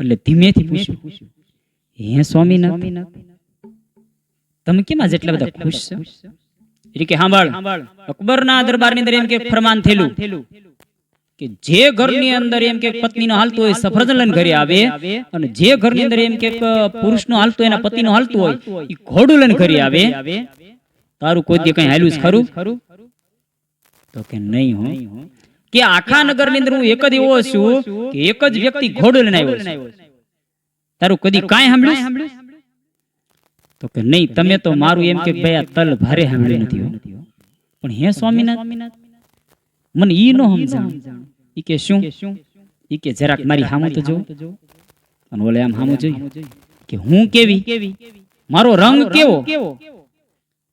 એટલે ધીમેથી પૂછ્યું, હે સ્વામીનાથ, તમે કેમ આજ એટલા બધા ખુશ છો? એટલે કે સાંભળ, અકબરના દરબારની અંદર એમ કે ફરમાન થયેલું કે જે ઘરની અંદર એમ કે પત્નીનો હાલતું હોય સફરજન લઈને ઘરે આવે, અને જે ઘરની અંદર એમ કે પુરુષનો હાલતું એના પતિનો હાલતું હોય એ ઘોડું લઈને ઘરે આવે. તારું કોઈ દી કઈ હાલ્યું છે ખરું? તો કે નહીં હો, કે આખા નગરની અંદર હું એક જ એવો છું કે એક જ વ્યક્તિ ઘોડું લઈને આવ્યો છે. તારું કદી કાંઈ સાંભળ્યું? તો કે નહીં, તમે તો મારું એમ કે ભાઈ આ તલ ભારે સાંભળ્યું નથી. પણ હે સ્વામીનાથ, મને ઈ નો સમજાણ. ઈ કે શું? ઈ કે જરાક મારી સામું તો જો. અને ઓલે આમ સામું જોઈ કે હું કેવી, મારો રંગ કેવો?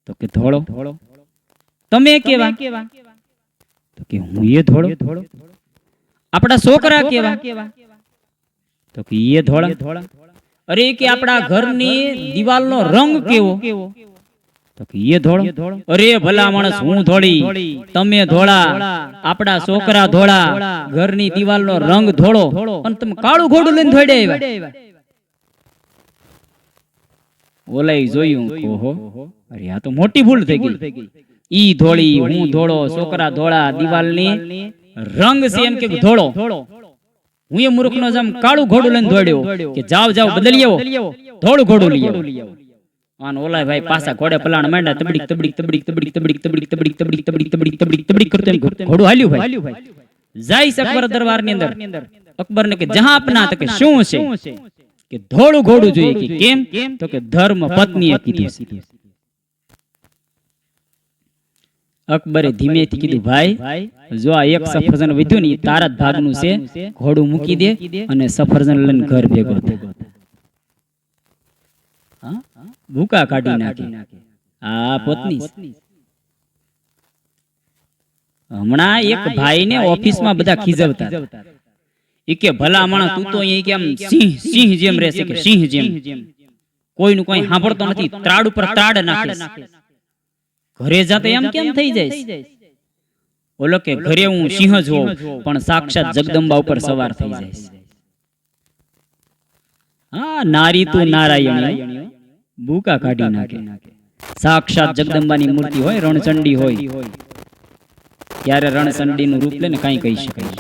તો કે ધોળો. તમે કેવા? તો કે હું એ ધોળો. આપડા છોકરા કેવા? તો કે એ ધોળા. અરે કે આપડા ઘરની દિવાલનો રંગ કેવો? તો કે એ ધોળો. અરે ભલા માણસ, હું ધોળી, તમે ધોળા, આપડા છોકરા ધોળા, ઘરની દિવાલનો રંગ ધોળો, અને તમે કાળું ઘોડું લઈને દોડ્યા આવ્યા. ઓલાઈ જોયું, ઓહો, અરે આ તો મોટી ભૂલ થઈ ગઈ. ઈ ધોળી, હું ધોળો, છોકરા ધોળા, દિવાલની રંગ છે એમ કે ધોળો. હું એ મૂર્ખનો જેમ કાળું ઘોડું લઈને દોડ્યો કે જાવ જાવ બદલી આવો, ધોળું ઘોડું લઈ આવો. અને ઓલા ભાઈ પાછા ઘોડે પલાણ માંડ્યા, તબડીક તબડીક તબડીક તબડીક તબડીક તબડીક તબડીક તબડીક તબડીક તબડીક તબડીક તબડીક કરતો ઘોડું હાલ્યું ભાઈ. જાય અકબર દરબારની અંદર. અકબરને કે જહાં આપના, તો કે શું છે? કે ધોળું ઘોડું જોઈએ. કે કેમ? તો કે ધર્મ પત્નીએ કીધું. અકબરે ધીમેથી કીધું, ભાઈ જો આ એક સફરજન વધ્યું ને તારા જ ભાગનું છે, ઘોડું મૂકી દે અને સફરજન લઈને ઘર ભેગો થા. ભૂકા કાઢી નાખી. આ પત્ની. હમણાં એક ભાઈને ઓફિસમાં બધા ખીજવતા, ઈ કે ભલા માણસ તું તો અહીં કેમ સિંહ જેમ રહેશે, કે સિંહ જેમ કોઈનું કોઈ સાંભળતો નથી, ત્રાડ ઉપર ત્રાડ નાખે. ઘરે જાતે એમ કેમ થઈ જાય? ઓલો કે ઘરે હું સિંહ જ હોઉં પણ સાક્ષાત જગદંબા ઉપર સવાર થઈ જાય. હા, નારી તું નારાયણી, ભૂકા કાઢી નાખે. સાક્ષાત જગદંબાની મૂર્તિ હોય, રણચંડી હોય, ત્યારે રણચંડીનું રૂપ લઈને કાંઈ કહી શકાય.